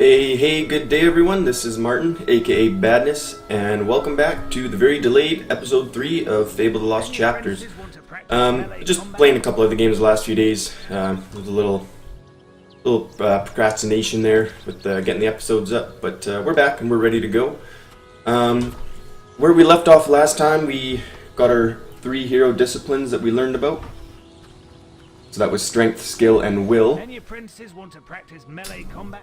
Hey, good day everyone, this is Martin, aka Badness, and welcome back to the very delayed episode 3 of Fable the Lost Chapters. Just playing a couple of the games the last few days. There was a little procrastination there with getting the episodes up, but we're back and we're ready to go. Where we left off last time, we got our 3 hero disciplines that we learned about. So that was strength, skill, and will. Any apprentices want to practice melee combat?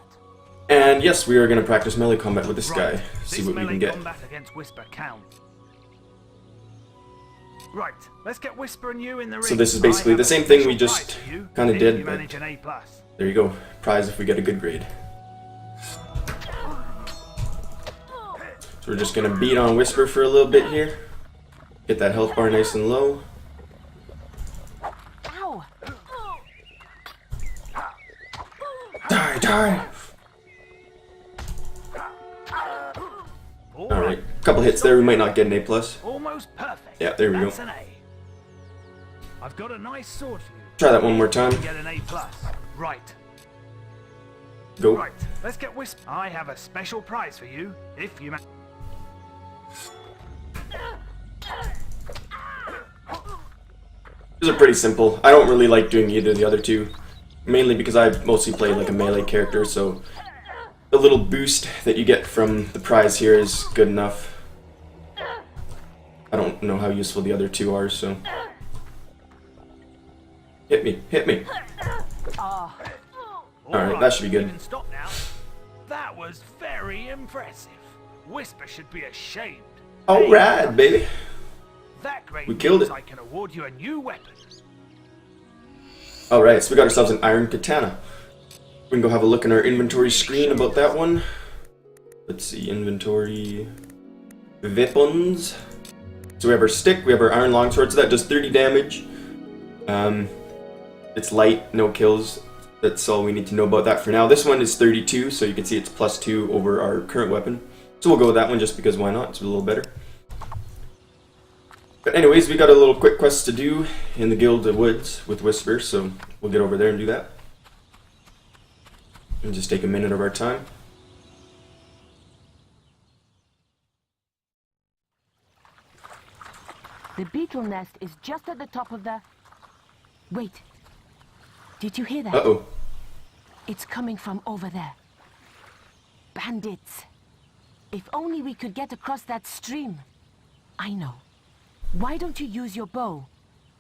And yes, we are going to practice melee combat with this guy. See This what we melee can get. combat against Whisper counts. Right, let's get Whisper and you in the ring. So this is basically the same thing we just kind of did, but A+. there you go. Prize if we get a good grade. So we're just going to beat on Whisper for a little bit here. Get that health bar nice and low. Ow. Die! Alright, a couple hits there, we might not get an A+. Almost perfect. Yeah, there we That's go. an A. I've got a nice sword for you. Try that one more time. Get an A+. Right. Go. Right, let's get Whisper. I have a special prize for you if you These are pretty simple. I don't really like doing either of the other two. Mainly because I mostly play like a melee character, so the little boost that you get from the prize here is good enough. I don't know how useful the other two are, so... Hit me! Alright, that should be good. You can stop now. That was very impressive. Whisper should be ashamed. Alright, baby! That great We killed means it. I can award you a new weapon. Alright, so we got ourselves an iron katana. We can go have a look in our inventory screen about that one. Let's see, inventory... Weapons. So we have our stick, we have our iron longsword, so that does 30 damage. It's light, no kills. That's all we need to know about that for now. This one is 32, so you can see it's +2 over our current weapon. So we'll go with that one just because why not, it's a little better. But anyways, we got a little quick quest to do in the Guild of Woods with Whisper, so we'll get over there and do that. And just take a minute of our time. The beetle nest is just at the top of the... Wait. Did you hear that? Uh-oh. It's coming from over there. Bandits. If only we could get across that stream. I know. Why don't you use your bow?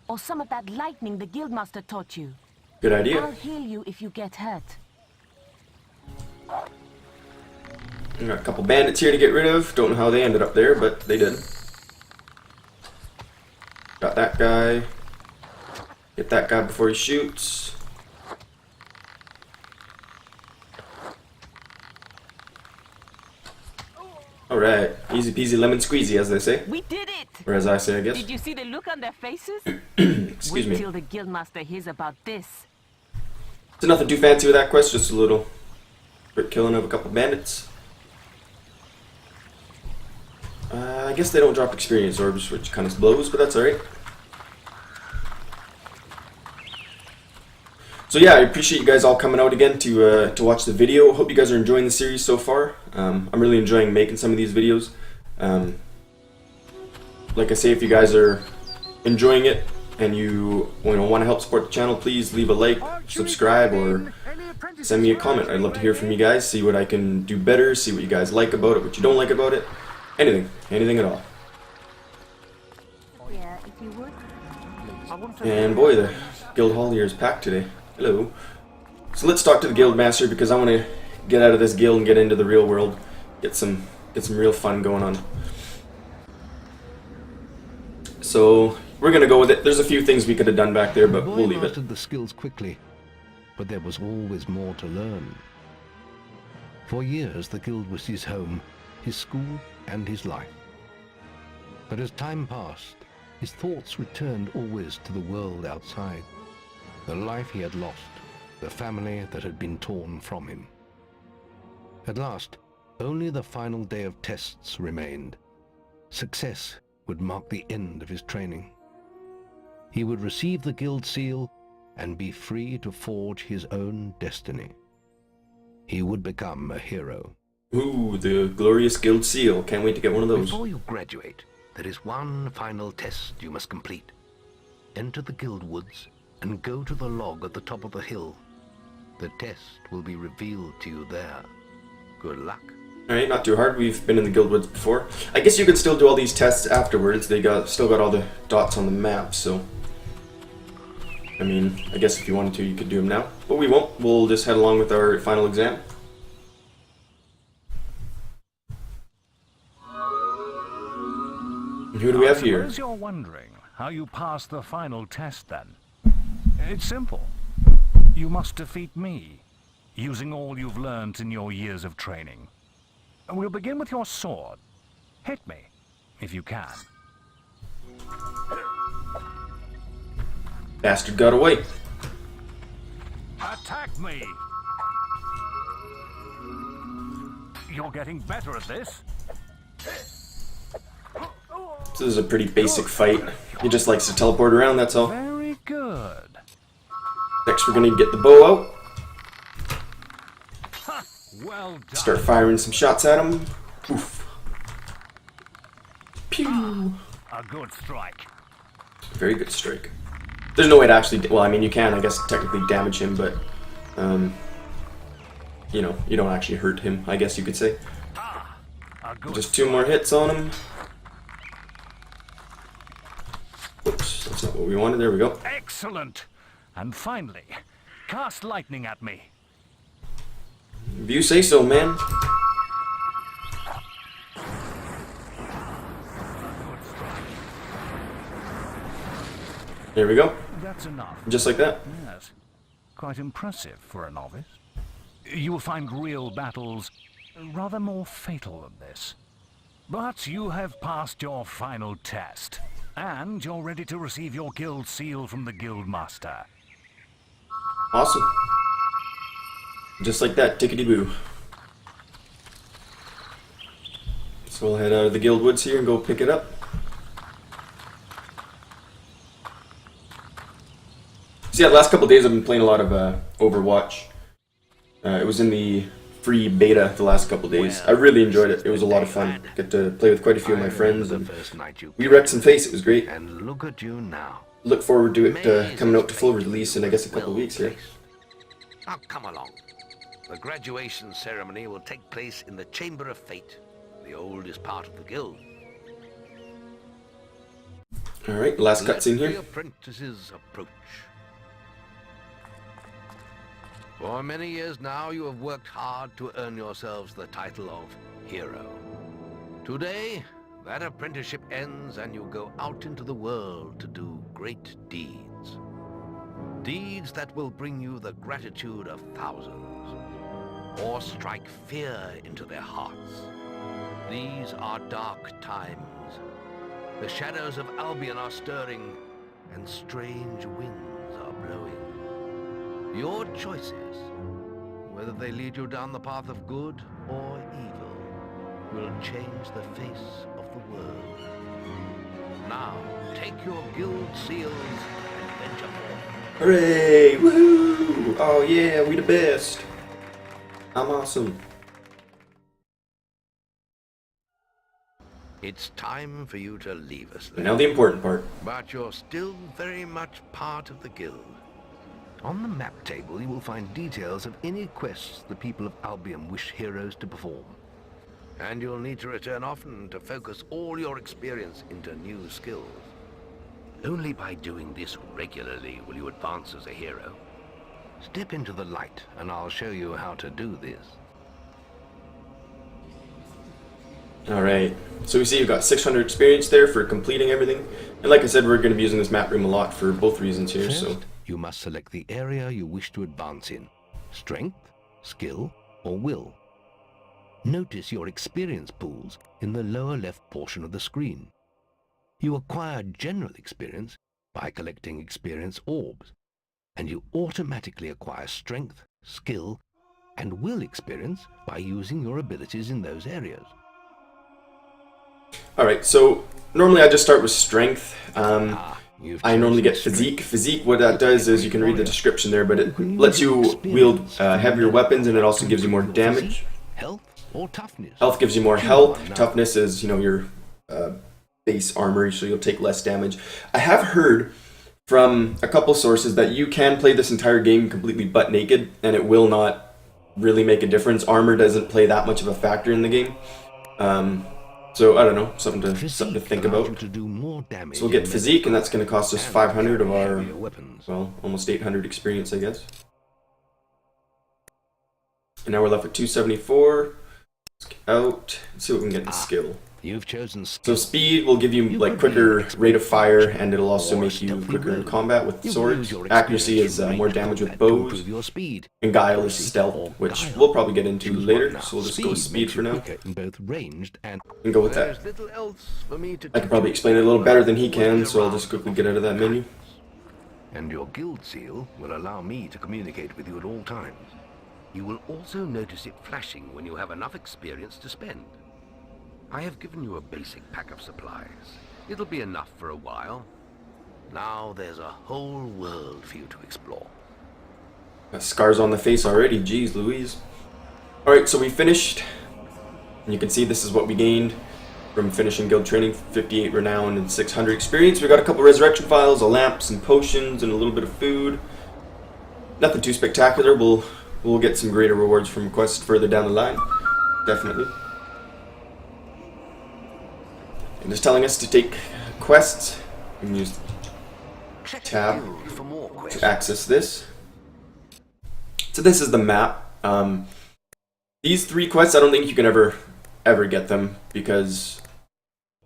Or some of that lightning the guildmaster taught you? Good I'll idea. heal you if you get hurt. We got a couple bandits here to get rid of. Don't know how they ended up there, but they did. Got that guy. Get that guy before he shoots. Alright, easy peasy lemon squeezy, as they say. We did it! Or as I say, I guess. Did you see the look on their faces? Excuse Wait me. till the guildmaster hears about this. So nothing too fancy with that quest, just a little quick killing of a couple bandits. I guess they don't drop experience orbs, which kind of blows, but that's alright. So yeah, I appreciate you guys all coming out again to watch the video. Hope you guys are enjoying the series so far. I'm really enjoying making some of these videos. Like I say, if you guys are enjoying it and you want to help support the channel, please leave a like, subscribe, or send me a comment. I'd love to hear from you guys, see what I can do better, see what you guys like about it, what you don't like about it. Anything at all. Yeah, if you would. And boy, the guild hall here is packed today. Hello. So let's talk to the guild master because I want to get out of this guild and get into the real world. Get some real fun going on. So we're gonna go with it. There's a few things we could have done back there, but we'll leave it. The skills quickly, but there was always more to learn. For years, the guild was his home, his school, and his life. But as time passed, his thoughts returned always to the world outside, the life he had lost, the family that had been torn from him. At last, only the final day of tests remained. Success would mark the end of his training. He would receive the guild seal and be free to forge his own destiny. he would become a hero. Ooh, the glorious guild seal. Can't wait to get one of those. Before you graduate, there is one final test you must complete. Enter the guild woods and go to the log at the top of the hill. The test will be revealed to you there. Good luck. Alright, not too hard. We've been in the guild woods before. I guess you could still do all these tests afterwards. They still got all the dots on the map, so... I mean, I guess if you wanted to, you could do them now. But we won't. We'll just head along with our final exam. And who do we have here? I suppose you're wondering how you pass the final test, then. It's simple. You must defeat me, using all you've learned in your years of training. We'll begin with your sword. Hit me, if you can. Bastard got away. Attack me! You're getting better at this. This is a pretty basic fight. He just likes to teleport around, that's all. Very good. Next we're gonna get the bow out. Ha! Well done. Start firing some shots at him. Oof. Pew! A good strike. Very good strike. There's no way to actually... Well, I mean, you can, I guess, technically damage him, but... you know, you don't actually hurt him, I guess you could say. A good Just 2 more hits on him. Oops, that's not what we wanted. There we go. Excellent. And finally, cast lightning at me. If you say so, man. There we go. That's enough. Just like that. Yes. Quite impressive for a novice. You will find real battles rather more fatal than this. But you have passed your final test, and you're ready to receive your guild seal from the guild master. Awesome. Just like that, tickety-boo. So we'll head out of the guild woods here and go pick it up. So yeah, the last couple of days I've been playing a lot of Overwatch. It was in the free beta the last couple of days. I really enjoyed it. It was a lot of fun. Get to play with quite a few of my friends, and we wrecked some face. It was great. And look at you now. Look forward to it coming out to full release in, I guess, a couple of weeks here. Now come along. The graduation ceremony will take place in the Chamber of Fate, the oldest part of the guild. Alright, last cutscene Let here. the apprentices approach. For many years now, you have worked hard to earn yourselves the title of hero. Today, that apprenticeship ends and you go out into the world to do great deeds. Deeds that will bring you the gratitude of thousands, or strike fear into their hearts. These are dark times. The shadows of Albion are stirring, and strange winds are blowing. Your choices, whether they lead you down the path of good or evil, will change the face of the world. Now, take your guild seals and venture forth. Hooray! Woohoo! Oh yeah, we the best. I'm awesome. It's time for you to leave us And now the important part. But you're still very much part of the guild. On the map table, you will find details of any quests the people of Albion wish heroes to perform. And you'll need to return often to focus all your experience into new skills. Only by doing this regularly will you advance as a hero. Step into the light, and I'll show you how to do this. Alright, so we see you've got 600 experience there for completing everything. And like I said, we're going to be using this map room a lot for both reasons here, so... First, you must select the area you wish to advance in. Strength, skill, or will. Notice your experience pools in the lower left portion of the screen. You acquire general experience by collecting experience orbs, and you automatically acquire strength, skill, and will experience by using your abilities in those areas. Alright, so normally I just start with strength. I normally get physique. Physique, what that does is, you can read the description there, but it lets you wield heavier weapons, and it also gives you more damage. Health or toughness? Health gives you more health. Toughness is, your base armor, so you'll take less damage. I have heard from a couple sources that you can play this entire game completely butt naked, and it will not really make a difference. Armor doesn't play that much of a factor in the game. So I don't know, something to think about. So we'll get physique, and that's going to cost us 500 of our, well, almost 800 experience, I guess. And now we're left with 274. Let's get out and see what we can get in skill. You've chosen so speed will give you like quicker rate of fire, and it'll also make you quicker in combat with swords. Accuracy is more damage with bows, and guile is stealth, which we'll probably get into later. So we'll just go with speed for now, and go with that. I can probably explain it a little better than he can, so I'll just quickly get out of that menu. And your guild seal will allow me to communicate with you at all times. You will also notice it flashing when you have enough experience to spend. I have given you a basic pack of supplies. It'll be enough for a while. Now there's a whole world for you to explore. Got scars on the face already, jeez Louise. Alright, so we finished. And you can see this is what we gained from finishing guild training. 58 renown and 600 experience. We got a couple resurrection files, a lamp, some potions, and a little bit of food. Nothing too spectacular. We'll get some greater rewards from quests further down the line. Definitely. And it's telling us to take quests. We can use tab to access this. So this is the map. These 3 quests, I don't think you can ever get them, because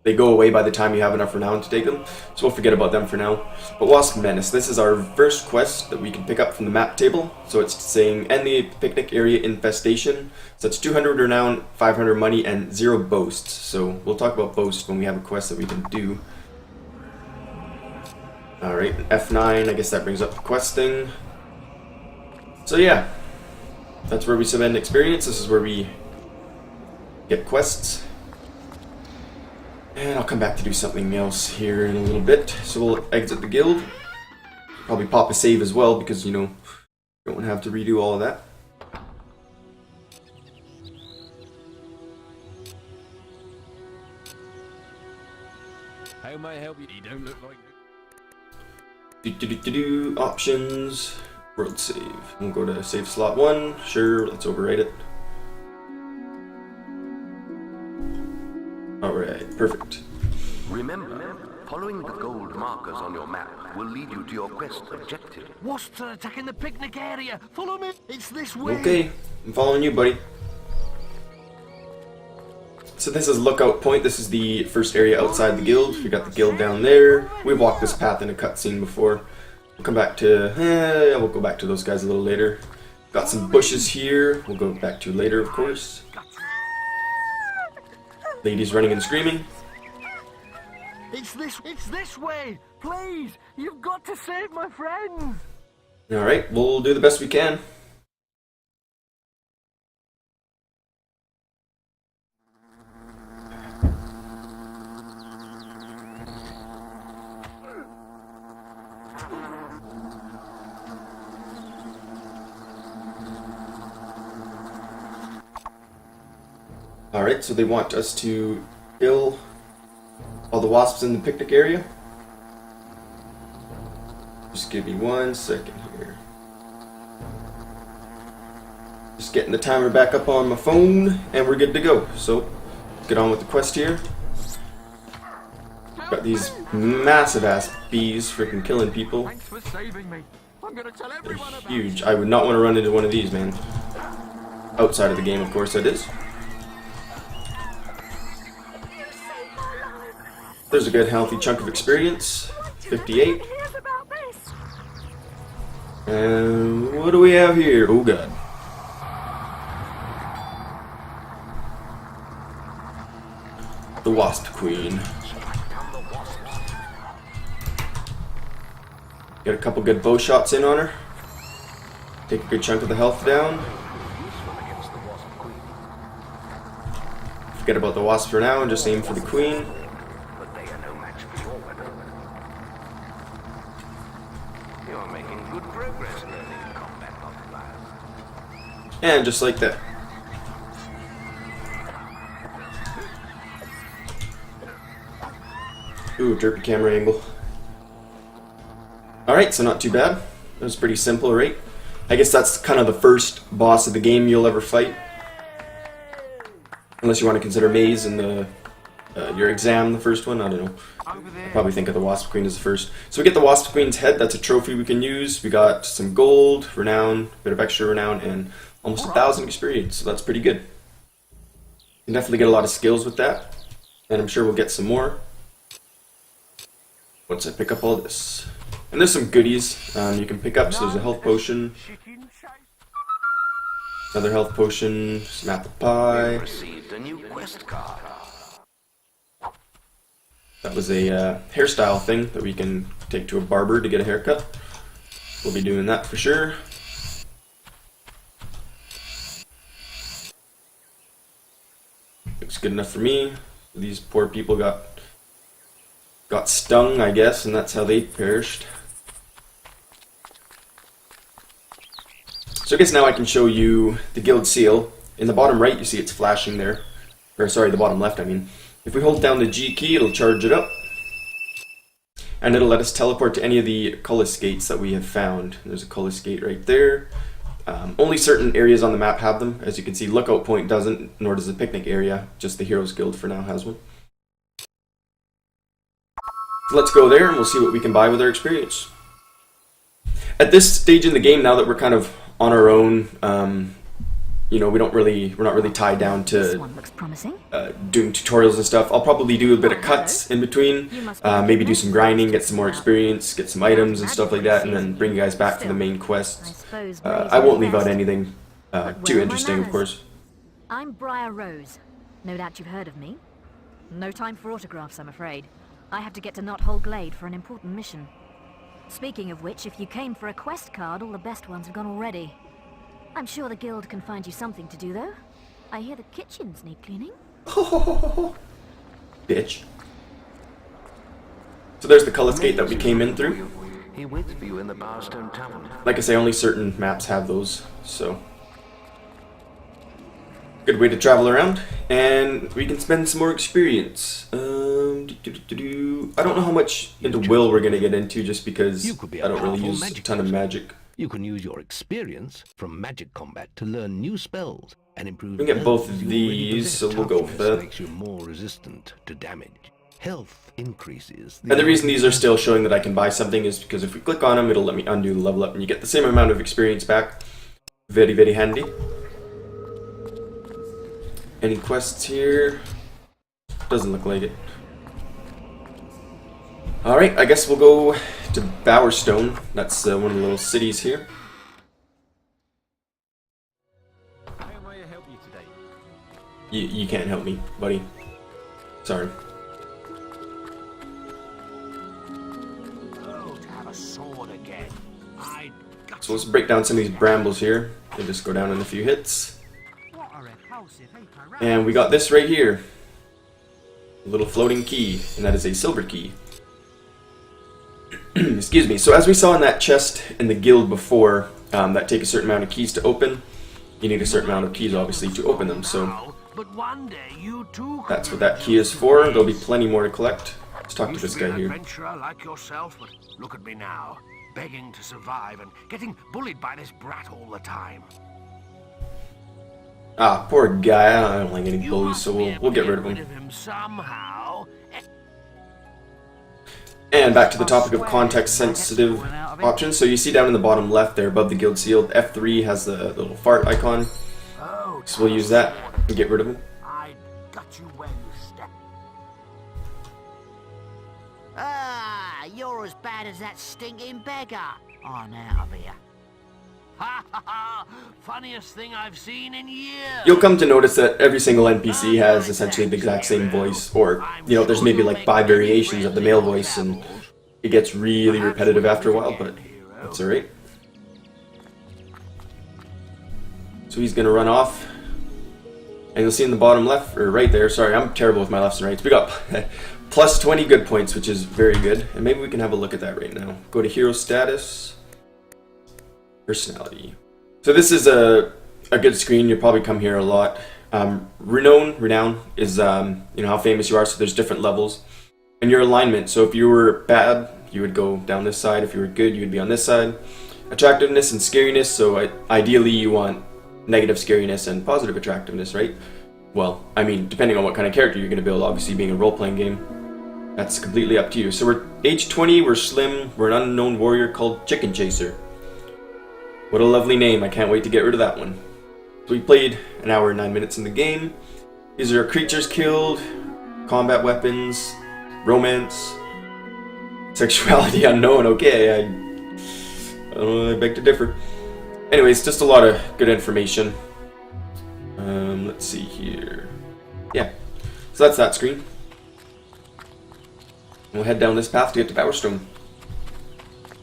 they go away by the time you have enough renown to take them. So we'll forget about them for now. But Wasp Menace, this is our first quest that we can pick up from the map table. So it's saying end the picnic area infestation. So it's 200 renown, 500 money, and 0 boasts. So we'll talk about boasts when we have a quest that we can do. Alright, F9, I guess that brings up the questing. So yeah, that's where we spend experience. This is where we get quests. And I'll come back to do something else here in a little bit. So we'll exit the guild. Probably pop a save as well, because, you don't have to redo all of that. How may I help you? You don't look like Options. World save. We'll go to save slot 1. Sure, let's overwrite it. Alright, perfect. Remember, following the gold markers on your map will lead you to your quest objective. Wasps are attacking the picnic area. Follow me. It's this way. Okay, I'm following you, buddy. So this is Lookout Point. This is the first area outside the guild. We got the guild down there. We've walked this path in a cutscene before. We'll come back to... we'll go back to those guys a little later. Got some bushes here. We'll go back to later, of course. Ladies running and screaming. It's this way. Please, you've got to save my friends. Alright, we'll do the best we can. Alright, so they want us to kill all the wasps in the picnic area. Just give me 1 second here. Just getting the timer back up on my phone, and we're good to go. So, let's get on with the quest here. Got these massive ass bees freaking killing people. Thanks for saving me. I'm gonna tell everyone They're about huge. I would not want to run into one of these, man. Outside of the game, of course, that is. There's a good healthy chunk of experience. 58. And what do we have here? Oh god. The Wasp Queen. Get a couple good bow shots in on her. Take a good chunk of the health down. Forget about the wasp for now and just aim for the queen. And just like that. Ooh, derpy camera angle. Alright, so not too bad. It was pretty simple, right? I guess that's kind of the first boss of the game you'll ever fight. Unless you want to consider Maze and the your exam the first one, I don't know. I probably think of the Wasp Queen as the first. So we get the Wasp Queen's head, that's a trophy we can use. We got some gold, renown, a bit of extra renown, and almost 1,000 experience, so that's pretty good. You can definitely get a lot of skills with that, and I'm sure we'll get some more once I pick up all this. And there's some goodies you can pick up, so there's a health potion, another health potion, some apple pie. Received a new quest card. That was a hairstyle thing that we can take to a barber to get a haircut. We'll be doing that for sure. Looks good enough for me. These poor people got stung, I guess, and that's how they perished. So I guess now I can show you the guild seal. In the bottom right, you see it's flashing there. Or sorry, the bottom left, I mean. If we hold down the G key, it'll charge it up. And it'll let us teleport to any of the Cullis gates that we have found. There's a Cullis gate right there. Only certain areas on the map have them. As you can see, Lookout Point doesn't, nor does the picnic area. Just the Heroes Guild for now has one. So let's go there and we'll see what we can buy with our experience. At this stage in the game, now that we're kind of on our own, you know, we're not really tied down to doing tutorials and stuff. I'll probably do a bit of cuts in between, maybe do some grinding, get some more experience, get some items and stuff like that, and then bring you guys back to the main quests. I won't leave out anything too interesting, of course. I'm Briar Rose. No doubt you've heard of me. No time for autographs, I'm afraid. I have to get to Knothole Glade for an important mission. Speaking of which, if you came for a quest card, all the best ones have gone already. I'm sure the guild can find you something to do, though. I hear the kitchens need cleaning. Bitch. So there's the Cullis gate that we came in through. He waits for you in the Barstone Tavern. Like I say, only certain maps have those, so good way to travel around, and we can spend some more experience. I don't know how much into will we're gonna get into, just because I don't really use a ton of magic. You can use your experience from magic combat to learn new spells and improve. We can get both of these, so we'll go with that. Makes you more resistant to damage. Health increases. And the reason these are still showing that I can buy something is because if we click on them, it'll let me undo the level up, and you get the same amount of experience back. Very, very handy. Any quests here? Doesn't look like it. Alright, I guess we'll go to Bowerstone. That's one of the little cities here. How may I help you today? You can't help me, buddy. Sorry. Oh, to have a sword again. So let's break down some of these brambles here. They just go down in a few hits. And we got this right here. A little floating key, and that is a silver key. Excuse me. So as we saw in that chest in the guild before, that take a certain amount of keys to open. You need a certain amount of keys, obviously, to open them. So that's what that key is for. There'll be plenty more to collect. Let's talk to this guy here. Adventurer like yourself, but look at me now, begging to survive and getting bullied by this brat all the time. Ah, poor guy. I don't like any bullies, so we'll get rid of him. Somehow. And back to the topic of context-sensitive options. So you see down in the bottom left there, above the guild seal, F3 has the little fart icon. So we'll use that and get rid of him. I got you where you step. Ah, you're as bad as that stinking beggar. I'm out of here. Ha ha ha! Funniest thing I've seen in years. You'll come to notice that every single NPC has essentially the exact same voice, or, you know, there's maybe like 5 variations of the male voice, and it gets really repetitive after a while, but that's alright. So he's gonna run off, and you'll see in the bottom left, or right there, sorry, I'm terrible with my lefts and rights, we got plus 20 good points, which is very good, and maybe we can have a look at that right now. Go to hero status. Personality. So this is a a good screen. You'll probably come here a lot. Renown is how famous you are. So there's different levels, and your alignment. So if you were bad, you would go down this side. If you were good, you would be on this side. Attractiveness and scariness. So ideally, you want negative scariness and positive attractiveness, right? Well, I mean, depending on what kind of character you're going to build. Obviously, being a role-playing game, that's completely up to you. So we're age 20. We're slim. We're an unknown warrior called Chicken Chaser. What a lovely name. I can't wait to get rid of that one. So we played an hour and 9 minutes in the game. These are creatures killed, combat weapons, romance, sexuality unknown. Okay, I beg to differ. Anyways, just a lot of good information. Let's see here. Yeah, so that's that screen. We'll head down this path to get to Bowerstone.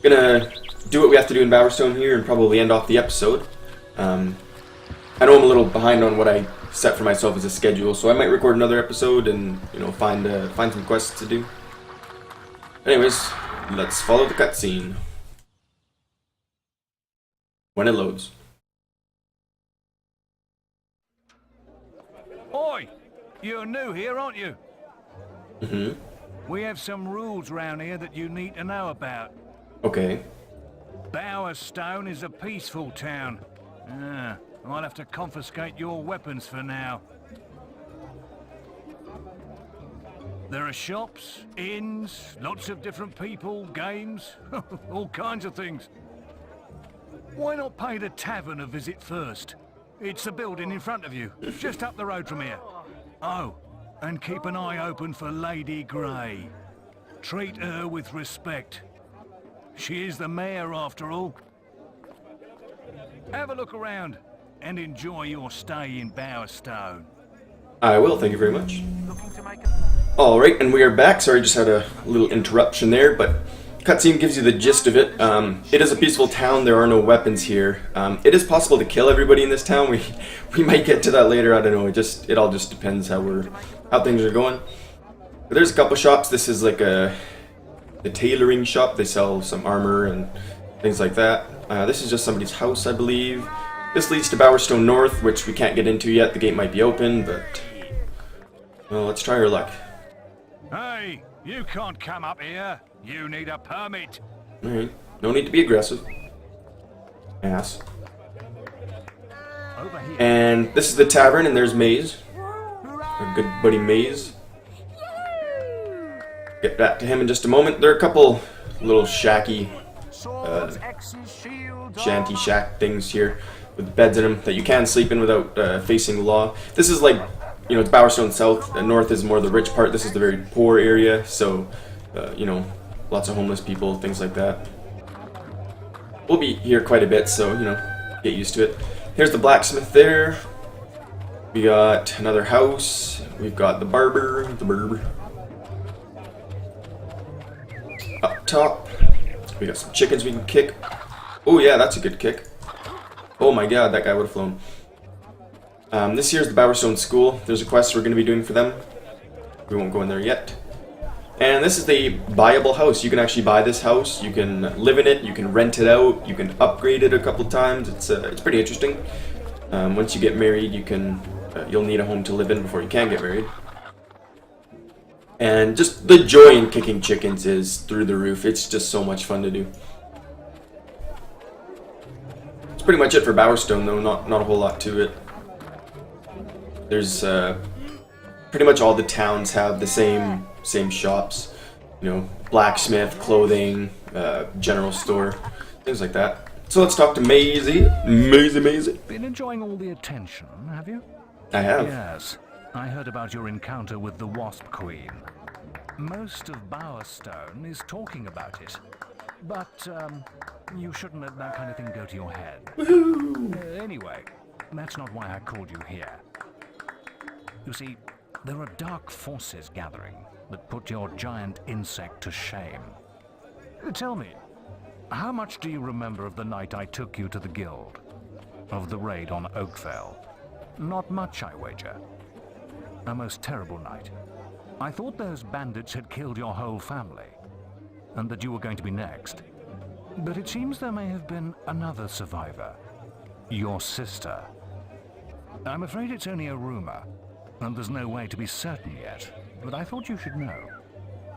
Gonna do what we have to do in Bowerstone here and probably end off the episode. I know I'm a little behind on what I set for myself as a schedule, so I might record another episode and find some quests to do. Anyways, let's follow the cutscene when it loads. Oi! You're new here, aren't you? Mm-hmm. We have some rules round here that you need to know about. Okay. Bowerstone is a peaceful town. I'll have to confiscate your weapons for now. There are shops, inns, lots of different people, games, all kinds of things. Why not pay the tavern a visit first? It's the building in front of you, just up the road from here. Oh, and keep an eye open for Lady Grey. Treat her with respect. She is the mayor after all. Have a look around and enjoy your stay in Bowerstone. I will, thank you very much. Alright, and we are back. Sorry, just had a little interruption there, but cutscene gives you the gist of it. It is a peaceful town, there are no weapons here. It is possible to kill everybody in this town. We might get to that later, I don't know. It all just depends how things are going. But there's a couple shops. This is like a tailoring shop. They sell some armor and things like that. This is just somebody's house, I believe. This leads to Bowerstone North, which we can't get into yet. The gate might be open, but well, let's try our luck. Hey, you can't come up here. You need a permit. Alright, no need to be aggressive. Ass. Over here. And this is the tavern, and there's Maze. Our good buddy Maze. Get back to him in just a moment. There are a couple little shanty shack things here with beds in them that you can sleep in without facing the law. This is like, it's Bowerstone South, and North is more the rich part. This is the very poor area, so, lots of homeless people, things like that. We'll be here quite a bit, so, get used to it. Here's the blacksmith there. We got another house. We've got the barber. Up top, we got some chickens we can kick. Oh yeah, that's a good kick. Oh my god, that guy would have flown. This here's the Bowerstone School. There's a quest we're going to be doing for them. We won't go in there yet. And this is the buyable house. You can actually buy this house. You can live in it. You can rent it out. You can upgrade it a couple times. It's pretty interesting. Once you get married, you'll need a home to live in before you can get married. And just the joy in kicking chickens is through the roof. It's just so much fun to do. That's pretty much it for Bowerstone, though. Not a whole lot to it. There's pretty much all the towns have the same shops. Blacksmith, clothing, general store, things like that. So let's talk to Maisie. Maisie. Been enjoying all the attention, have you? I have. Yes. I heard about your encounter with the Wasp Queen. Most of Bowerstone is talking about it. But, you shouldn't let that kind of thing go to your head. Anyway, that's not why I called you here. You see, there are dark forces gathering that put your giant insect to shame. Tell me, how much do you remember of the night I took you to the guild? Of the raid on Oakvale? Not much, I wager. A most terrible night. I thought those bandits had killed your whole family, and that you were going to be next. But it seems there may have been another survivor. Your sister. I'm afraid it's only a rumor, and there's no way to be certain yet, but I thought you should know.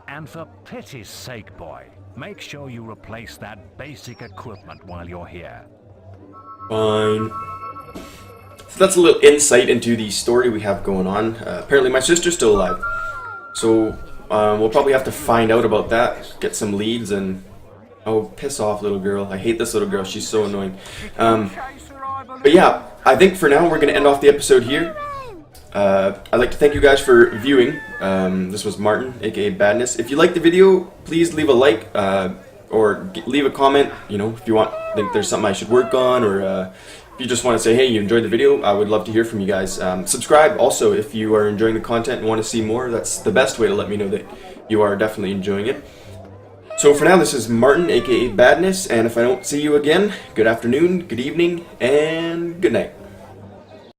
And for pity's sake, boy, make sure you replace that basic equipment while you're here. Fine. So that's a little insight into the story we have going on. Apparently my sister's still alive. So we'll probably have to find out about that, get some leads, and... Oh, piss off, little girl. I hate this little girl. She's so annoying. But yeah, I think for now we're going to end off the episode here. I'd like to thank you guys for viewing. This was Martin, aka Badness. If you liked the video, please leave a like, or leave a comment, you know, if you think there's something I should work on, or if you just want to say, hey, you enjoyed the video, I would love to hear from you guys. Subscribe also if you are enjoying the content and want to see more. That's the best way to let me know that you are definitely enjoying it. So for now, this is Martin, aka Badness, and if I don't see you again, good afternoon, good evening, and good night.